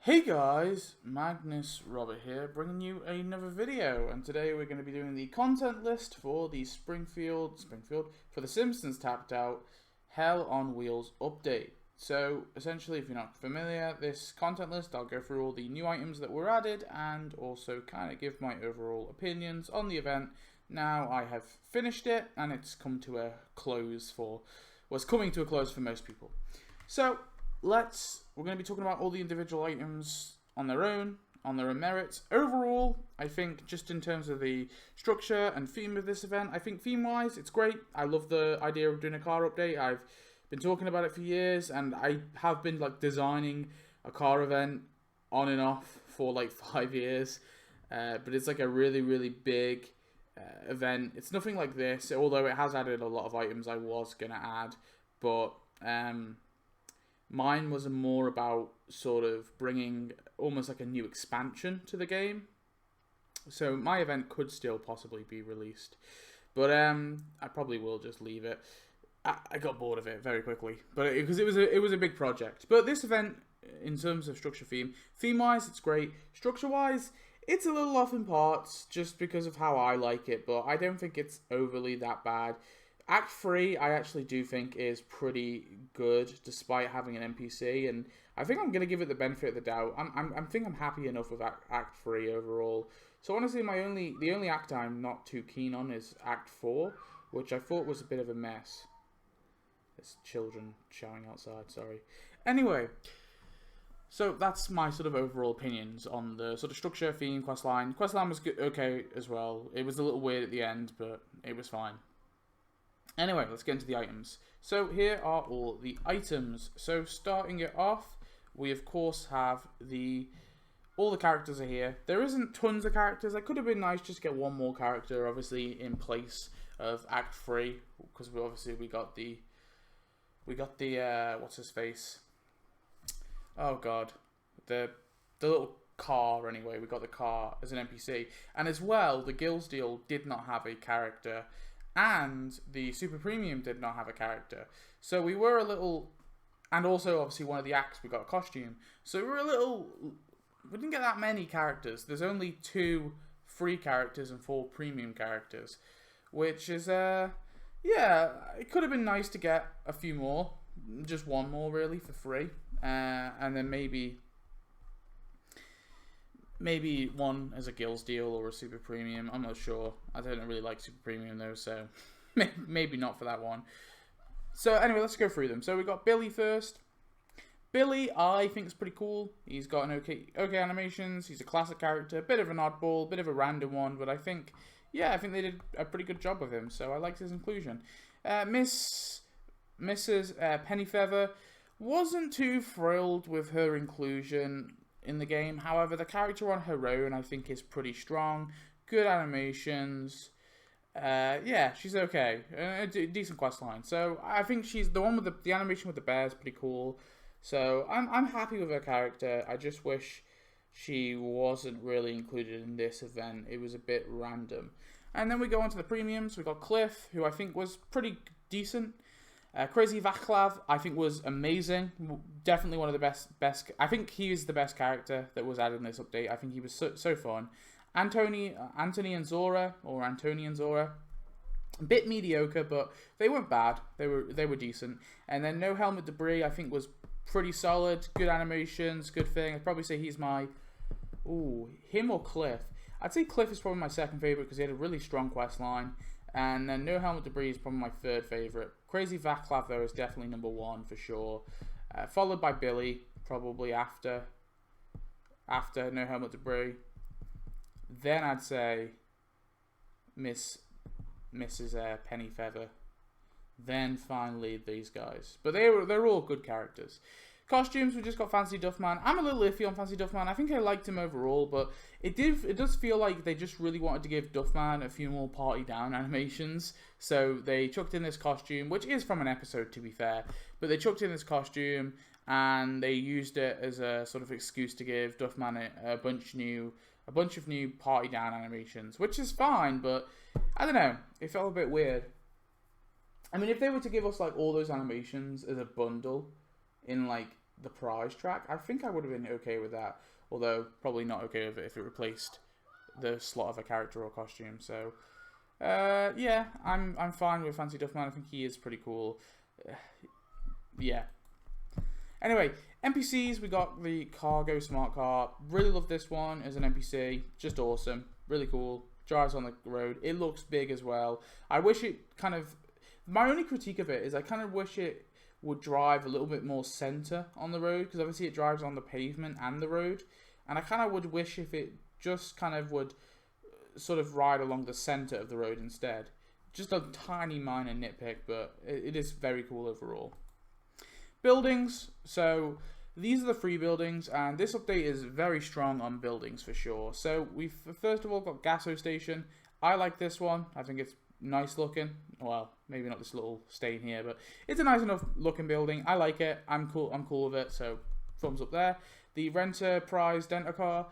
Hey guys, Magnus Robert here, bringing you another video, and today we're going to be doing the content list for the Springfield, for the Simpsons tapped out Hell on Wheels update. So essentially, if you're not familiar, this content list, I'll go through all the new items that were added and also kind of give my overall opinions on the event. Now I have finished it and it's come to a close coming to a close for most people. So we're going to be talking about all the individual items on their own merits. Overall, I think just in terms of the structure and theme of this event, I think theme-wise, it's great. I love the idea of doing a car update. I've been talking about it for years, and I have been designing a car event on and off for 5 years. But it's a really, really big event. It's nothing like this, although it has added a lot of items I was going to add, but mine was more about sort of bringing almost a new expansion to the game. So my event could still possibly be released, but I probably will just leave it. I got bored of it very quickly, but because it was a big project. But this event, in terms of structure theme-wise, it's great. Structure-wise, it's a little off in parts just because of how I like it, but I don't think it's overly that bad. Act 3, I actually do think is pretty good, despite having an NPC, and I think I'm going to give it the benefit of the doubt. I think I'm happy enough with Act 3 overall. So honestly, the only act I'm not too keen on is Act 4, which I thought was a bit of a mess. There's children shouting outside, sorry. Anyway, so that's my sort of overall opinions on the sort of structure, theme, questline. Questline was good, okay as well. It was a little weird at the end, but it was fine. Anyway, let's get into the items. So here are all the items. So starting it off, we of course have all the characters are here. There isn't tons of characters. It could have been nice just to get one more character, obviously, in place of Act 3, because we got the what's his face? Oh god, the little car. Anyway, we got the car as an NPC, and as well, the Guildsdeal did not have a character. And the Super Premium did not have a character. So we were a little... And also, obviously, one of the acts, we got a costume. So we were a little... We didn't get that many characters. There's only 2 free characters and 4 premium characters. Which is, yeah, it could have been nice to get a few more. Just one more, really, for free. And then maybe one as a Guildsdeal or a Super Premium. I'm not sure. I don't really like Super Premium though, so maybe not for that one. So anyway, let's go through them. So we got Billy first. Billy, I think is pretty cool. He's got an okay animations. He's a classic character, bit of an oddball, bit of a random one, but I think they did a pretty good job with him. So I liked his inclusion. Mrs. Pennyfeather wasn't too thrilled with her inclusion in the game. However, the character on her own, I think, is pretty strong. Good animations. Yeah, she's okay. Decent questline. So I think she's the one with the animation with the bear is pretty cool. So I'm happy with her character. I just wish she wasn't really included in this event. It was a bit random. And then we go on to the premiums. We got Cliff, who I think was pretty decent. Crazy Vaclav, I think, was amazing. Definitely one of the best. I think he is the best character that was added in this update. I think he was so fun. Anthony and Zora, a bit mediocre, but they weren't bad. They were decent. And then No Helmet Debris, I think, was pretty solid. Good animations, good thing. I'd probably say he's my... Ooh, him or Cliff. I'd say Cliff is probably my second favorite because he had a really strong quest line. And then No Helmet Debris is probably my third favorite. Crazy Vaclav, though, is definitely number 1 for sure. Followed by Billy, probably after No Helmet Debris. Then I'd say Mrs. Pennyfeather. Then finally these guys. But they're all good characters. Costumes, we just got Fancy Duffman. I'm a little iffy on Fancy Duffman. I think I liked him overall, but it does feel like they just really wanted to give Duffman a few more party down animations. So they chucked in this costume, which is from an episode to be fair, but they chucked in this costume and they used it as a sort of excuse to give Duffman a bunch of new party down animations, which is fine, but I don't know. It felt a bit weird. I mean, if they were to give us all those animations as a bundle in the prize track. I think I would have been okay with that, although probably not okay with it if it replaced the slot of a character or costume. So yeah, I'm fine with Fancy Duffman. I think he is pretty cool. Yeah. Anyway, NPCs, we got the cargo smart car. Really love this one as an NPC. Just awesome. Really cool. Drives on the road. It looks big as well. I wish it kind of... My only critique of it is I kind of wish it would drive a little bit more center on the road, because obviously it drives on the pavement and the road. And I kind of would wish if it just kind of would sort of ride along the center of the road instead. Just a tiny minor nitpick, but it is very cool overall. Buildings, so these are the free buildings, and this update is very strong on buildings for sure. So we've first of all got Gasso Station. I like this one. I think it's nice looking. Well, maybe not this little stain here, but it's a nice enough looking building. I like it. I'm cool with it, so thumbs up there. The Renterprise Denter car.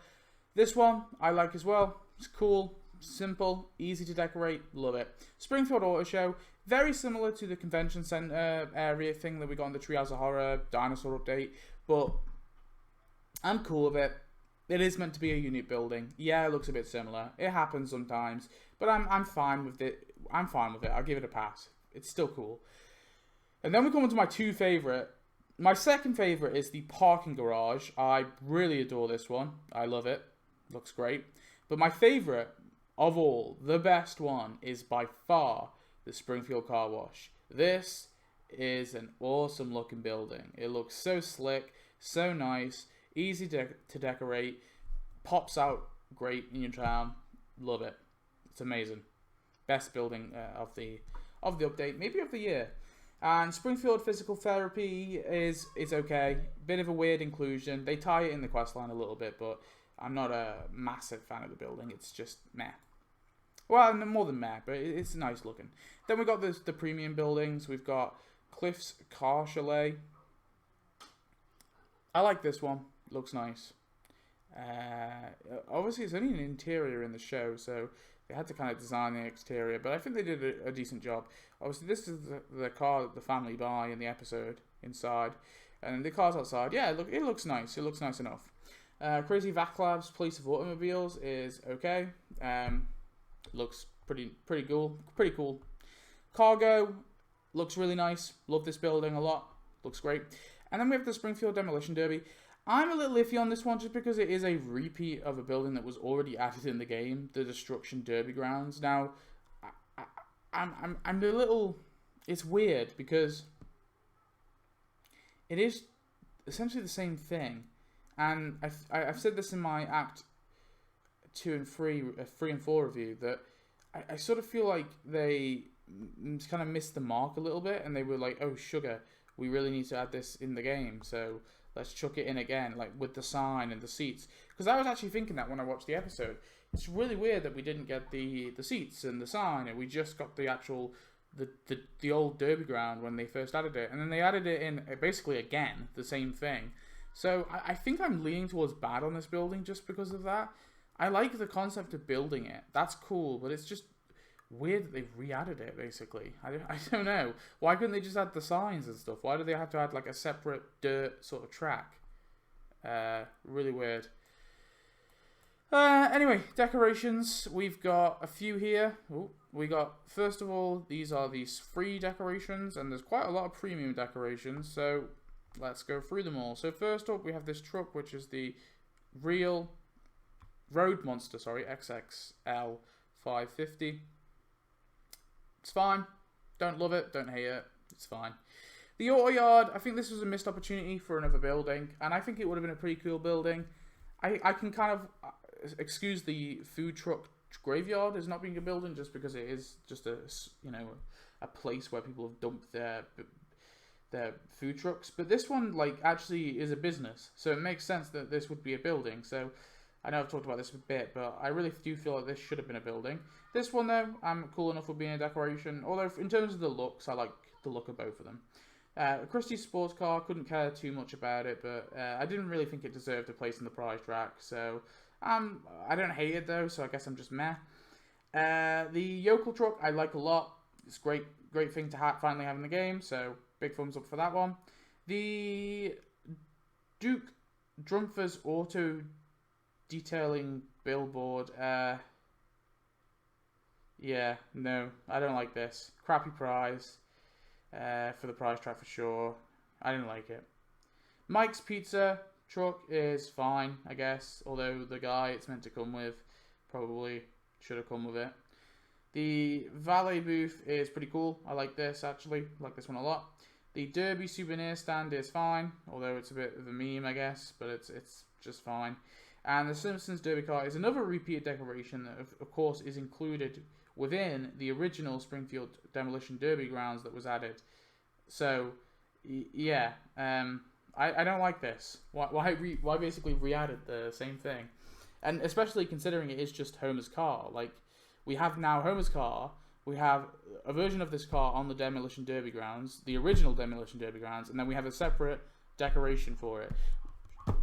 This one I like as well. It's cool, simple, easy to decorate. Love it. Springfield Auto Show. Very similar to the convention center area thing that we got in the Treehouse of Horror dinosaur update, but I'm cool with it. It is meant to be a unique building. Yeah, it looks a bit similar. It happens sometimes, but I'm fine with it. I'm fine with it. I'll give it a pass. It's still cool. And then we come on to my two favorite. My second favorite is the parking garage. I really adore this one. I love it. Looks great. But my favorite of all, the best one, is by far the Springfield Car Wash. This is an awesome looking building. It looks so slick, so nice, easy to decorate, pops out great in your town. Love it. It's amazing. Best building of the update, maybe of the year. And Springfield Physical Therapy is okay. Bit of a weird inclusion. They tie it in the questline a little bit, but I'm not a massive fan of the building. It's just meh. Well, more than meh, but it's nice looking. Then we got the premium buildings. We've got Cliff's Car Chalet. I like this one. Looks nice. Obviously, it's only an interior in the show, so they had to kind of design the exterior, but I think they did a decent job. Obviously, this is the car that the family buy in the episode inside, and the car's outside. Yeah, it looks nice. It looks nice enough. Crazy Vaclav's Place of Automobiles is okay. Looks pretty cool. Cargo looks really nice. Love this building a lot. Looks great. And then we have the Springfield Demolition Derby. I'm a little iffy on this one just because it is a repeat of a building that was already added in the game, the Destruction Derby Grounds. Now, I'm a little... It's weird because it is essentially the same thing. And I've said this in my Act 2 and 3 and 4 review, that I sort of feel like they kind of missed the mark a little bit, and they were like, oh, sugar, we really need to add this in the game, so let's chuck it in again, like with the sign and the seats. Because I was actually thinking that when I watched the episode. It's really weird that we didn't get the seats and the sign, and we just got the actual, the old derby ground when they first added it. And then they added it in basically again, the same thing. So I think I'm leaning towards bad on this building just because of that. I like the concept of building it. That's cool, but it's just weird that they've re-added it, basically. I don't know. Why couldn't they just add the signs and stuff? Why do they have to add like a separate dirt sort of track? Really weird. Anyway, decorations. We've got a few here. Ooh, we got, first of all, these are these free decorations, and there's quite a lot of premium decorations, so let's go through them all. So first up, we have this truck, which is the real Road Monster, XXL 550. It's fine. Don't love it, don't hate it. It's fine. The Auto Yard, I think this was a missed opportunity for another building, and I think it would have been a pretty cool building. I can kind of excuse the food truck graveyard as not being a building just because it is just a place where people have dumped their food trucks. But this one, like, actually is a business, so it makes sense that this would be a building. So I know I've talked about this a bit, but I really do feel like this should have been a building. This one, though, I'm cool enough with being a decoration. Although, in terms of the looks, I like the look of both of them. Krusty's sports car, couldn't care too much about it, but I didn't really think it deserved a place in the prize track. So, I don't hate it, though, so I guess I'm just meh. The Yokel truck, I like a lot. It's great thing to finally have in the game, so big thumbs up for that one. The Duke Drumfer's auto detailing billboard. Yeah, no, I don't like this. Crappy prize for the prize track for sure. I didn't like it. Mike's Pizza truck is fine, I guess. Although the guy it's meant to come with probably should have come with it. The valet booth is pretty cool. I like this actually. I like this one a lot. The Derby souvenir stand is fine, although it's a bit of a meme, I guess, but it's just fine. And the Simpsons Derby car is another repeated decoration that, of course, is included within the original Springfield Demolition Derby grounds that was added. So, yeah, I don't like this. Why basically re-added the same thing? And especially considering it is just Homer's car. Like, we have now Homer's car. We have a version of this car on the Demolition Derby grounds, the original Demolition Derby grounds, and then we have a separate decoration for it.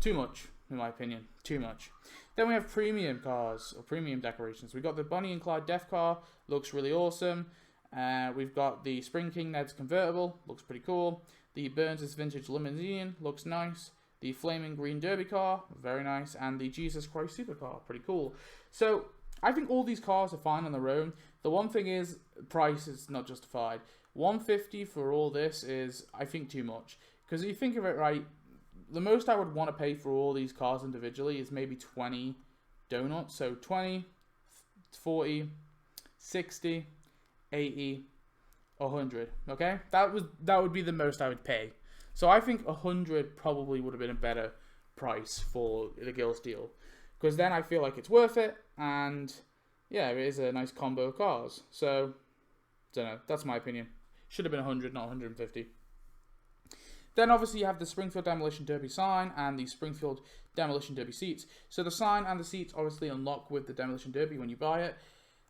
Too much, in my opinion. Too much. Then we have premium cars, or premium decorations. We've got the Bonnie and Clyde Death car, looks really awesome. We've got the Spring King Ned's convertible, looks pretty cool. The Burns' vintage limousine, looks nice. The Flaming Green Derby car, very nice. And the Jesus Christ supercar, pretty cool. So, I think all these cars are fine on their own. The one thing is, price is not justified. $150 for all this is, I think, too much. Because if you think of it right, the most I would want to pay for all these cars individually is maybe 20 donuts. So 20, 40, 60, 80, 100. Okay? That would be the most I would pay. So I think 100 probably would have been a better price for the Gills deal. Because then I feel like it's worth it, and yeah, it is a nice combo of cars. So, don't know, that's my opinion. Should have been 100, not 150. Then obviously you have the Springfield Demolition Derby sign and the Springfield Demolition Derby seats. So the sign and the seats obviously unlock with the Demolition Derby when you buy it,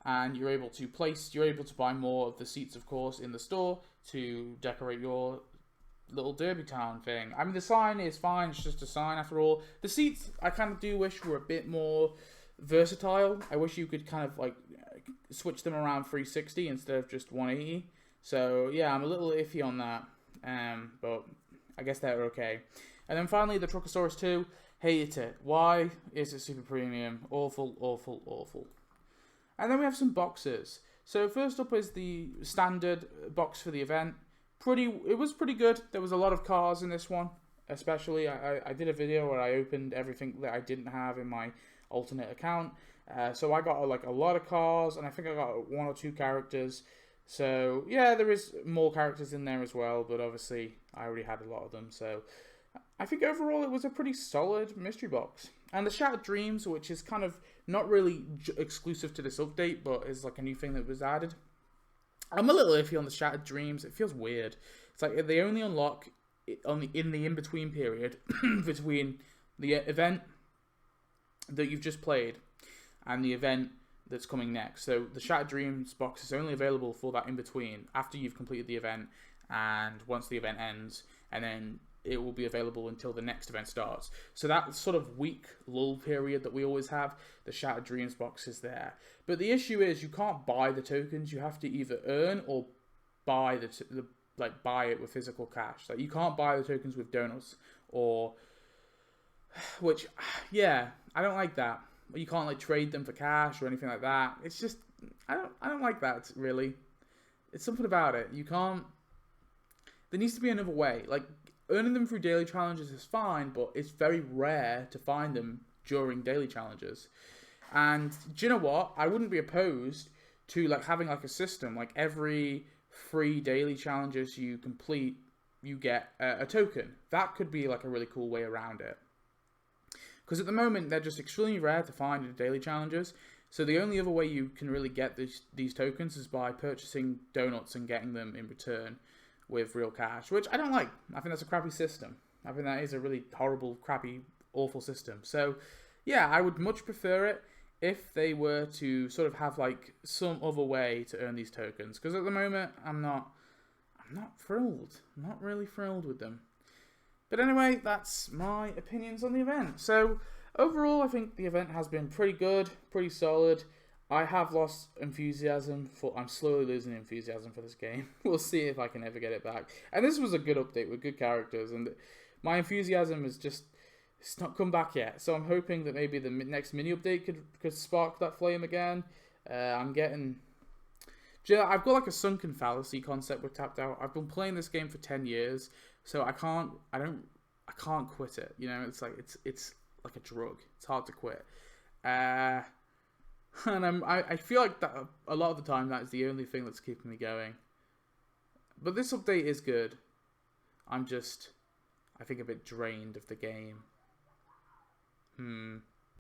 and you're able to buy more of the seats, of course, in the store to decorate your little Derby Town thing. I mean, the sign is fine, it's just a sign after all. The seats, I kind of do wish were a bit more versatile. I wish you could kind of like switch them around 360 instead of just 180. So yeah, I'm a little iffy on that, but I guess they're okay. And then finally, the Truckosaurus 2, hate it. Why is it super premium? Awful, awful, awful. And then we have some boxes. So first up is the standard box for the event. It was pretty good. There was a lot of cars in this one, especially. I did a video where I opened everything that I didn't have in my alternate account. So I got a lot of cars, and I think I got 1 or 2 characters. So yeah, there is more characters in there as well, but obviously I already had a lot of them. So I think overall it was a pretty solid mystery box. And the Shattered Dreams, which is kind of not really exclusive to this update, but is like a new thing that was added. I'm a little iffy on the Shattered Dreams. It feels weird. It's like they only unlock in the in-between period between the event that you've just played and the event that's coming next. So the Shattered Dreams box is only available for that in-between after you've completed the event and once the event ends, and then it will be available until the next event starts. So that sort of week lull period that we always have, the Shattered Dreams box is there. But the issue is you can't buy the tokens. You have to either earn or buy buy it with physical cash. Like you can't buy the tokens with donuts or, which, yeah, I don't like that. You can't like trade them for cash or anything like that. It's just I don't like that really. It's something about it. You can't. There needs to be another way. Like earning them through daily challenges is fine, but it's very rare to find them during daily challenges. And do you know what? I wouldn't be opposed to like having like a system like every 3 daily challenges you complete, you get a token. That could be like a really cool way around it. Because at the moment they're just extremely rare to find in daily challenges. So the only other way you can really get these tokens is by purchasing donuts and getting them in return with real cash, which I don't like. I think that's a crappy system. I think that is a really horrible, crappy, awful system. So yeah, I would much prefer it if they were to sort of have like some other way to earn these tokens. Because at the moment, I'm not thrilled. I'm not really thrilled with them. But anyway, that's my opinions on the event. So overall, I think the event has been pretty good, pretty solid. I have lost enthusiasm I'm slowly losing enthusiasm for this game. We'll see if I can ever get it back. And this was a good update with good characters, and my enthusiasm is just It's not come back yet, so I'm hoping that maybe the next mini update could spark that flame again. I'm getting. I've got like a sunken fallacy concept with Tapped Out. I've been playing this game for 10 years, so I can't quit it. You know, it's like a drug. It's hard to quit. And I feel like that a lot of the time that is the only thing that's keeping me going. But this update is good. I think a bit drained of the game.